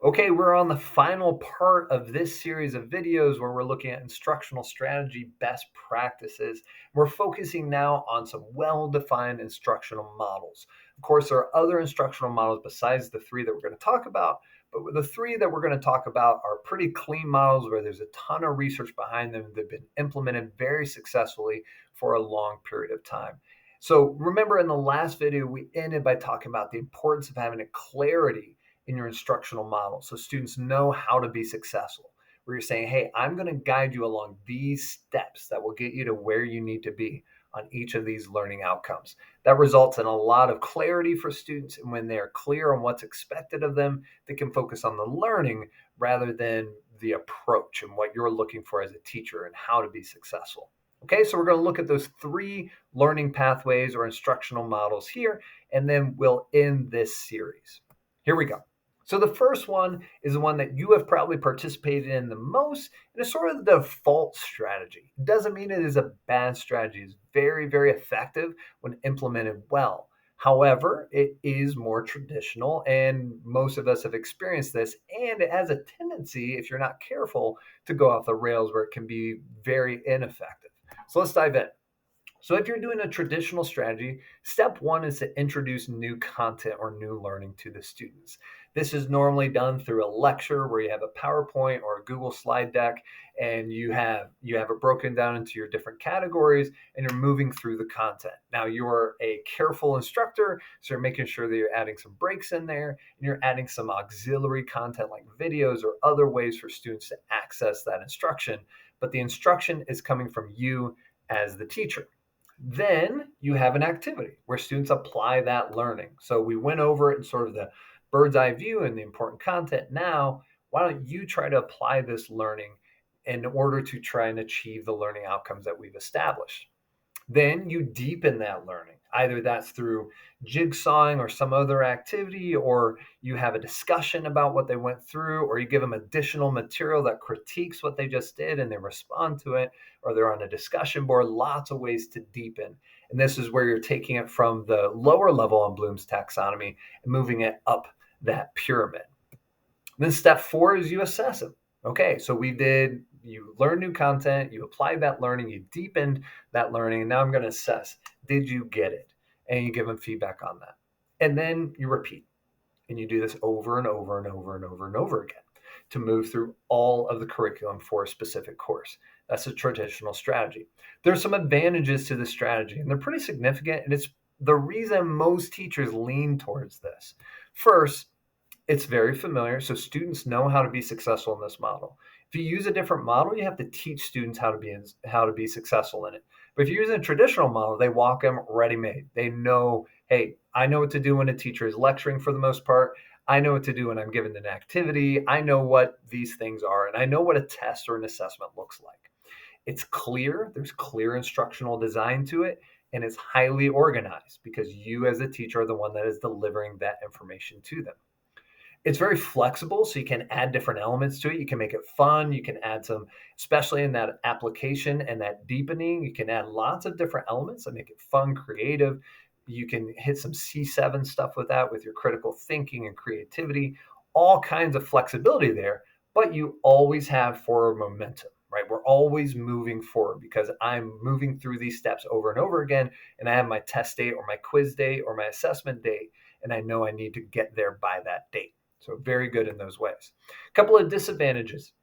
Okay, we're on the final part of this series of videos where we're looking at instructional strategy best practices. We're focusing now on some well-defined instructional models. Of course, there are other instructional models besides the three that we're going to talk about, but the three that we're going to talk about are pretty clean models where there's a ton of research behind them. They've been implemented very successfully for a long period of time. So remember, in the last video, we ended by talking about the importance of having a clarity in your instructional model so students know how to be successful. Where you're saying, hey, I'm going to guide you along these steps that will get you to where you need to be on each of these learning outcomes. That results in a lot of clarity for students, and when they're clear on what's expected of them, they can focus on the learning rather than the approach and what you're looking for as a teacher and how to be successful. Okay, so we're going to look at those three learning pathways or instructional models here, and then we'll end this series. Here we go. So the first one is the one that you have probably participated in the most, and it's sort of the default strategy. It doesn't mean it is a bad strategy. It's very, very effective when implemented well. However, it is more traditional, and most of us have experienced this, and it has a tendency, if you're not careful, to go off the rails where it can be very ineffective. So let's dive in. So if you're doing a traditional strategy, step one is to introduce new content or new learning to the students. This is normally done through a lecture where you have a PowerPoint or a Google slide deck, and you have it broken down into your different categories, and you're moving through the content. Now, you're a careful instructor, so you're making sure that you're adding some breaks in there, and you're adding some auxiliary content like videos or other ways for students to access that instruction. But the instruction is coming from you as the teacher. Then you have an activity where students apply that learning. So we went over it in sort of the bird's eye view and the important content. Now, why don't you try to apply this learning in order to try and achieve the learning outcomes that we've established? Then you deepen that learning. Either that's through jigsawing or some other activity, or you have a discussion about what they went through, or you give them additional material that critiques what they just did and they respond to it, or they're on a discussion board. Lots of ways to deepen. And this is where you're taking it from the lower level on Bloom's taxonomy and moving it up that pyramid. Then step four is you assess them. Okay, so you learned new content, you applied that learning, you deepened that learning, and now I'm going to assess, did you get it? And you give them feedback on that. And then you repeat, and you do this over and over and over and over and over again to move through all of the curriculum for a specific course. That's a traditional strategy. There's some advantages to this strategy, and they're pretty significant, and it's the reason most teachers lean towards this. First, it's very familiar, so students know how to be successful in this model. If you use a different model, you have to teach students how to be successful in it. But if you're using a traditional model, they walk them ready-made. They know, hey, I know what to do when a teacher is lecturing for the most part. I know what to do when I'm given an activity. I know what these things are, and I know what a test or an assessment looks like. It's clear, there's clear instructional design to it, and it's highly organized because you as a teacher are the one that is delivering that information to them. It's very flexible, so you can add different elements to it. You can make it fun. You can add some, especially in that application and that deepening, you can add lots of different elements that make it fun, creative. You can hit some C7 stuff with that, with your critical thinking and creativity, all kinds of flexibility there, but you always have forward momentum, right? We're always moving forward because I'm moving through these steps over and over again, and I have my test date or my quiz date or my assessment date, and I know I need to get there by that date. So very good in those ways. A couple of disadvantages.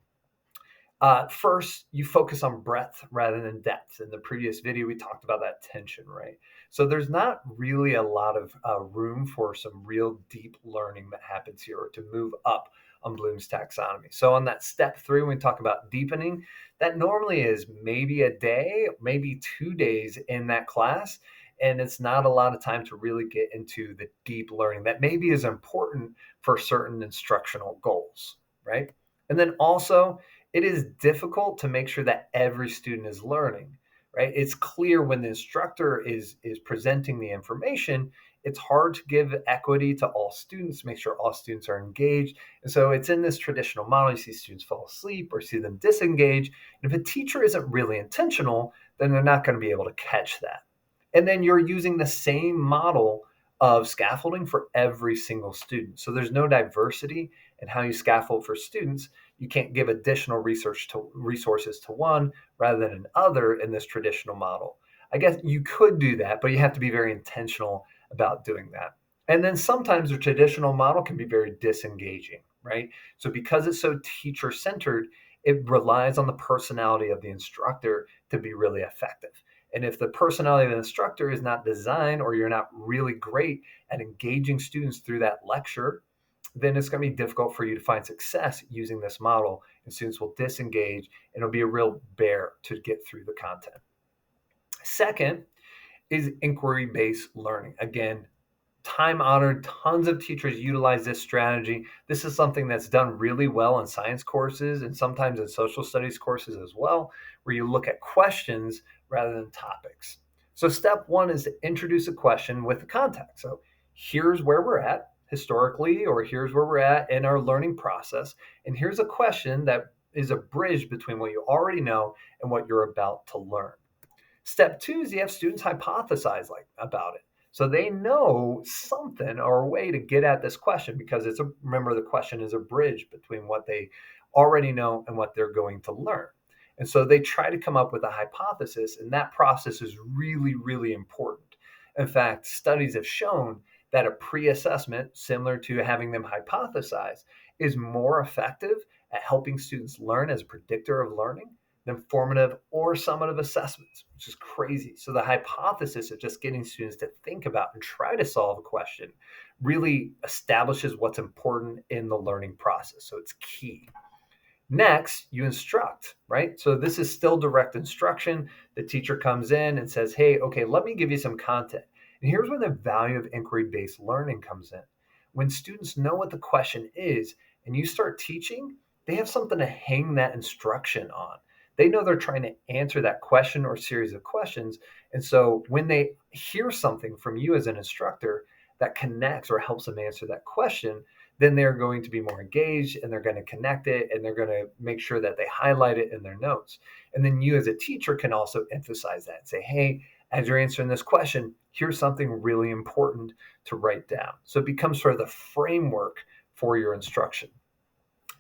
First, you focus on breadth rather than depth. In the previous video, we talked about that tension, right? So there's not really a lot of room for some real deep learning that happens here or to move up on Bloom's taxonomy. So on that step 3, when we talk about deepening, that normally is maybe a day, maybe 2 days in that class. And it's not a lot of time to really get into the deep learning that maybe is important for certain instructional goals, right? And then also, it is difficult to make sure that every student is learning, right? It's clear when the instructor is presenting the information, it's hard to give equity to all students, make sure all students are engaged. And so it's in this traditional model, you see students fall asleep or see them disengage. And if a teacher isn't really intentional, then they're not going to be able to catch that. And then you're using the same model of scaffolding for every single student. So there's no diversity in how you scaffold for students. You can't give additional resources to one rather than another in this traditional model. I guess you could do that, but you have to be very intentional about doing that. And then sometimes the traditional model can be very disengaging, right? So because it's so teacher centered, it relies on the personality of the instructor to be really effective. And if the personality of the instructor is not designed, or you're not really great at engaging students through that lecture, then it's going to be difficult for you to find success using this model, and students will disengage, and it'll be a real bear to get through the content. Second is inquiry-based learning. Again, time honored, tons of teachers utilize this strategy. This is something that's done really well in science courses and sometimes in social studies courses as well, where you look at questions rather than topics. So step one is to introduce a question with the context. So here's where we're at historically, or here's where we're at in our learning process. And here's a question that is a bridge between what you already know and what you're about to learn. Step two is you have students hypothesize about it. So they know something or a way to get at this question, because remember, the question is a bridge between what they already know and what they're going to learn. And so they try to come up with a hypothesis, and that process is really, really important. In fact, studies have shown that a pre-assessment, similar to having them hypothesize, is more effective at helping students learn as a predictor of learning than formative or summative assessments, which is crazy. So the hypothesis of just getting students to think about and try to solve a question really establishes what's important in the learning process. So it's key. Next, you instruct, right? So this is still direct instruction. The teacher comes in and says, hey, okay, let me give you some content. And here's where the value of inquiry-based learning comes in. When students know what the question is and you start teaching, they have something to hang that instruction on. They know they're trying to answer that question or series of questions. And so when they hear something from you as an instructor that connects or helps them answer that question, then they're going to be more engaged, and they're going to connect it, and they're going to make sure that they highlight it in their notes. And then you as a teacher can also emphasize that and say, hey, as you're answering this question, here's something really important to write down. So it becomes sort of the framework for your instruction.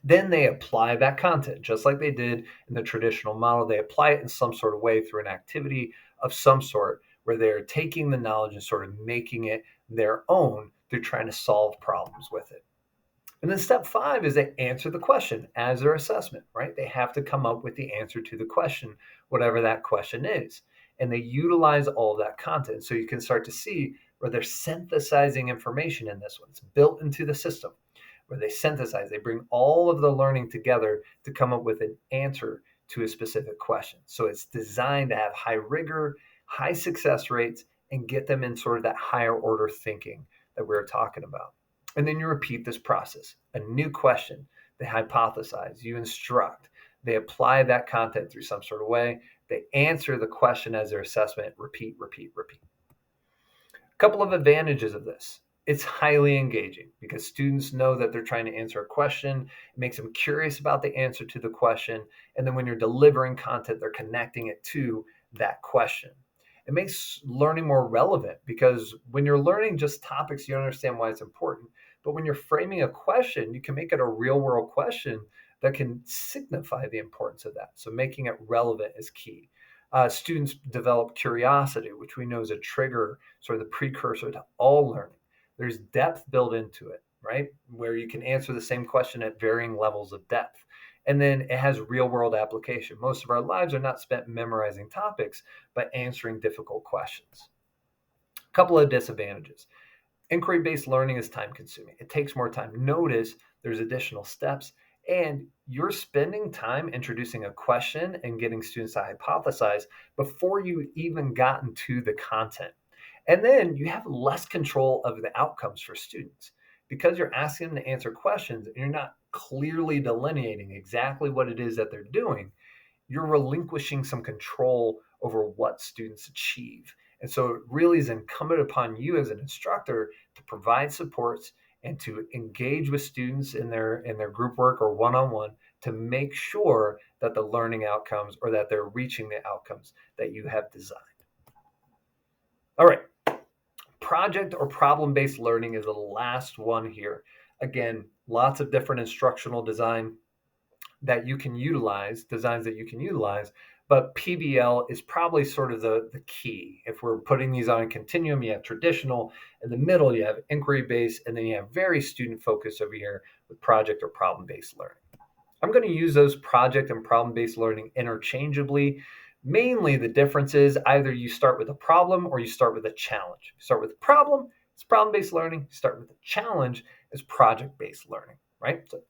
Then they apply that content, just like they did in the traditional model. They apply it in some sort of way through an activity of some sort, where they're taking the knowledge and sort of making it their own through trying to solve problems with it. And then step five is they answer the question as their assessment, right? They have to come up with the answer to the question, whatever that question is. And they utilize all of that content. So you can start to see where they're synthesizing information in this one. It's built into the system, where they synthesize, they bring all of the learning together to come up with an answer to a specific question. So it's designed to have high rigor, high success rates, and get them in sort of that higher order thinking that we were talking about. And then you repeat this process. A new question, they hypothesize, you instruct, they apply that content through some sort of way, they answer the question as their assessment, repeat, repeat, repeat. A couple of advantages of this. It's highly engaging because students know that they're trying to answer a question. It makes them curious about the answer to the question. And then when you're delivering content, they're connecting it to that question. It makes learning more relevant, because when you're learning just topics, you understand why it's important. But when you're framing a question, you can make it a real world question that can signify the importance of that. So making it relevant is key. Students develop curiosity, which we know is a trigger, sort of the precursor to all learning. There's depth built into it, right? Where you can answer the same question at varying levels of depth. And then it has real world application. Most of our lives are not spent memorizing topics, but answering difficult questions. A couple of disadvantages. Inquiry-based learning is time consuming. It takes more time. Notice there's additional steps, and you're spending time introducing a question and getting students to hypothesize before you even gotten to the content. And then you have less control of the outcomes for students, because you're asking them to answer questions and you're not clearly delineating exactly what it is that they're doing. You're relinquishing some control over what students achieve. And so it really is incumbent upon you as an instructor to provide supports and to engage with students in their group work or one-on-one to make sure that the learning outcomes, or that they're reaching the outcomes that you have designed. All right. Project or problem-based learning is the last one here. Again, lots of different instructional designs that you can utilize, but PBL is probably sort of the key. If we're putting these on a continuum, you have traditional, in the middle you have inquiry-based, and then you have very student-focused over here with project or problem-based learning. I'm going to use those project and problem-based learning interchangeably. Mainly the difference is either you start with a problem or you start with a challenge. You start with a problem, it's problem-based learning. You start with a challenge, it's project-based learning, right? So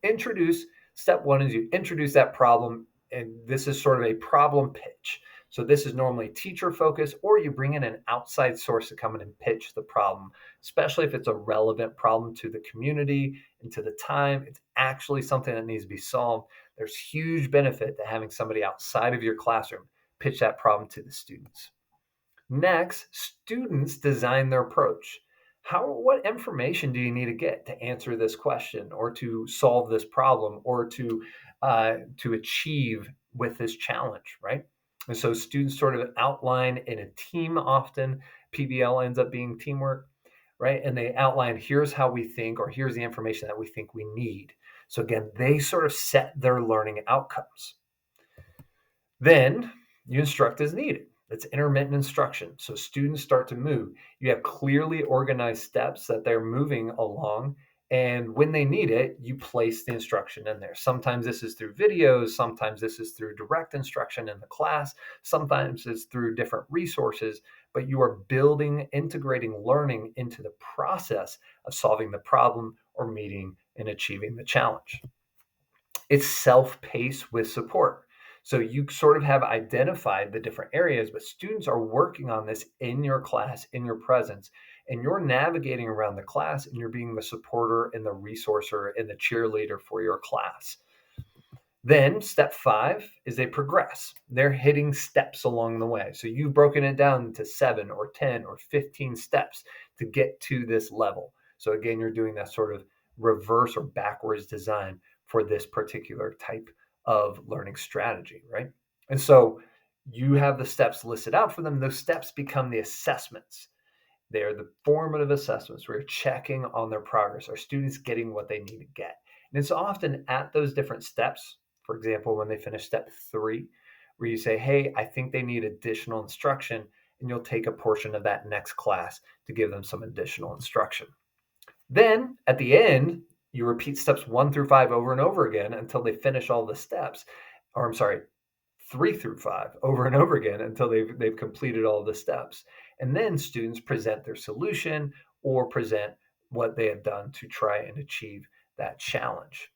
step one is you introduce that problem, and this is sort of a problem pitch. So this is normally teacher focused, or you bring in an outside source to come in and pitch the problem, especially if it's a relevant problem to the community and to the time. It's actually something that needs to be solved. There's huge benefit to having somebody outside of your classroom pitch that problem to the students. Next, students design their approach. What information do you need to get to answer this question or to solve this problem or to achieve with this challenge, right? And so students sort of outline in a team often. PBL ends up being teamwork, right? And they outline, here's how we think, or here's the information that we think we need. So again, they sort of set their learning outcomes. Then you instruct as needed. It's intermittent instruction. So students start to move. You have clearly organized steps that they're moving along. And when they need it, you place the instruction in there. Sometimes this is through videos. Sometimes this is through direct instruction in the class. Sometimes it's through different resources. But you are integrating learning into the process of solving the problem or meeting and achieving the challenge. It's self-paced with support. So you sort of have identified the different areas, but students are working on this in your class, in your presence, and you're navigating around the class and you're being the supporter and the resourcer and the cheerleader for your class. Then step 5 is they progress. They're hitting steps along the way. So you've broken it down to 7 or 10 or 15 steps to get to this level. So again, you're doing that sort of reverse or backwards design for this particular type of learning strategy, right? And so you have the steps listed out for them. Those steps become the assessments. They're the formative assessments where you're checking on their progress. Are students getting what they need to get? And it's often at those different steps, for example, when they finish step 3, where you say, hey, I think they need additional instruction, and you'll take a portion of that next class to give them some additional instruction. Then at the end, you repeat steps 1 through 5 over and over again until they finish all the steps. Or I'm sorry, 3 through 5 over and over again until they've completed all the steps. And then students present their solution or present what they have done to try and achieve that challenge.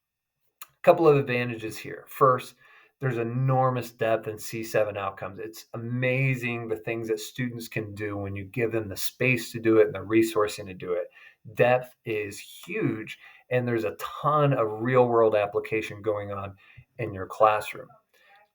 A couple of advantages here. First, there's enormous depth in C7 outcomes. It's amazing the things that students can do when you give them the space to do it and the resourcing to do it. Depth is huge, and there's a ton of real-world application going on in your classroom.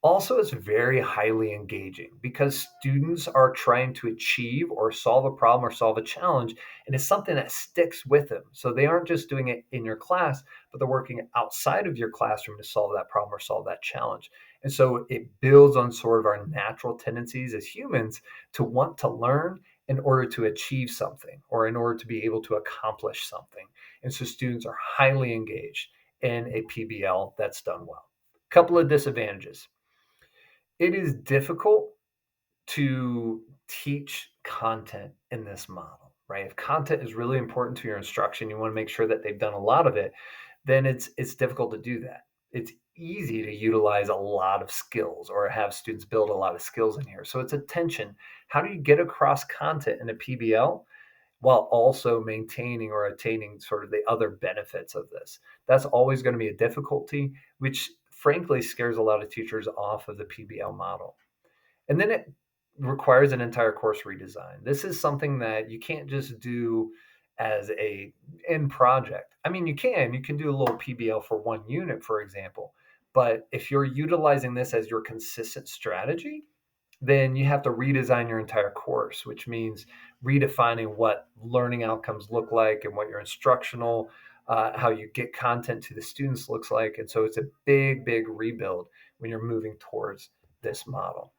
Also, it's very highly engaging because students are trying to achieve or solve a problem or solve a challenge, and it's something that sticks with them. So they aren't just doing it in your class, but they're working outside of your classroom to solve that problem or solve that challenge. And so it builds on sort of our natural tendencies as humans to want to learn in order to achieve something or in order to be able to accomplish something. And so students are highly engaged in a PBL that's done well. Couple of disadvantages. It is difficult to teach content in this model, right? If content is really important to your instruction, you want to make sure that they've done a lot of it, then it's difficult to do that. It's easy to utilize a lot of skills or have students build a lot of skills in here. So it's a tension. How do you get across content in a PBL while also maintaining or attaining sort of the other benefits of this? That's always going to be a difficulty, which frankly scares a lot of teachers off of the PBL model. And then it requires an entire course redesign. This is something that you can't just do as a end project. I mean, you can do a little PBL for one unit, for example, but if you're utilizing this as your consistent strategy, then you have to redesign your entire course, which means redefining what learning outcomes look like and what your instructional, how you get content to the students looks like. And so it's a big, big rebuild when you're moving towards this model.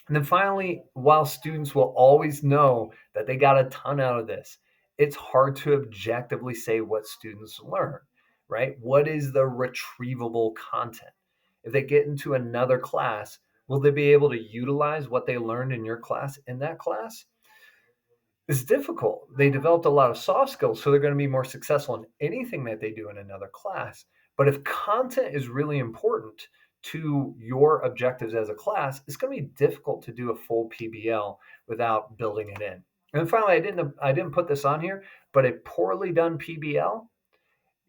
And then finally, while students will always know that they got a ton out of this, it's hard to objectively say what students learn, right? What is the retrievable content? If they get into another class, will they be able to utilize what they learned in your class in that class? It's difficult. They developed a lot of soft skills, so they're going to be more successful in anything that they do in another class. But if content is really important to your objectives as a class, it's going to be difficult to do a full PBL without building it in. And finally, I didn't put this on here, but a poorly done PBL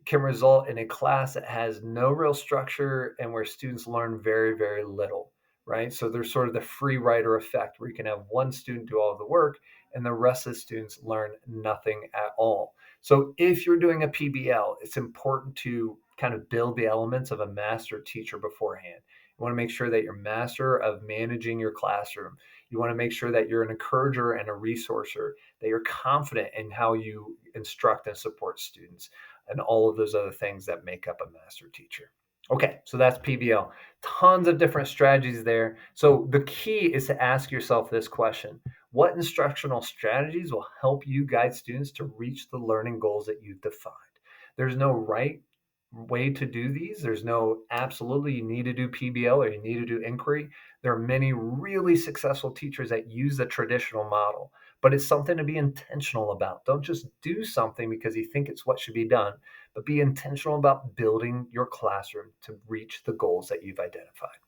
can result in a class that has no real structure and where students learn very, very little, right? So there's sort of the free rider effect where you can have one student do all of the work and the rest of the students learn nothing at all. So if you're doing a PBL, it's important to kind of build the elements of a master teacher beforehand. You want to make sure that you're master of managing your classroom. You want to make sure that you're an encourager and a resourcer, that you're confident in how you instruct and support students, and all of those other things that make up a master teacher. Okay, so that's PBL. Tons of different strategies there. So the key is to ask yourself this question: what instructional strategies will help you guide students to reach the learning goals that you've defined? There's no right way to do these. There's no absolutely you need to do PBL or you need to do inquiry. There are many really successful teachers that use the traditional model, but it's something to be intentional about. Don't just do something because you think it's what should be done, but be intentional about building your classroom to reach the goals that you've identified.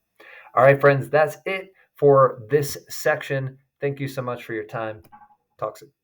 All right, friends, that's it for this section. Thank you so much for your time. Talk soon.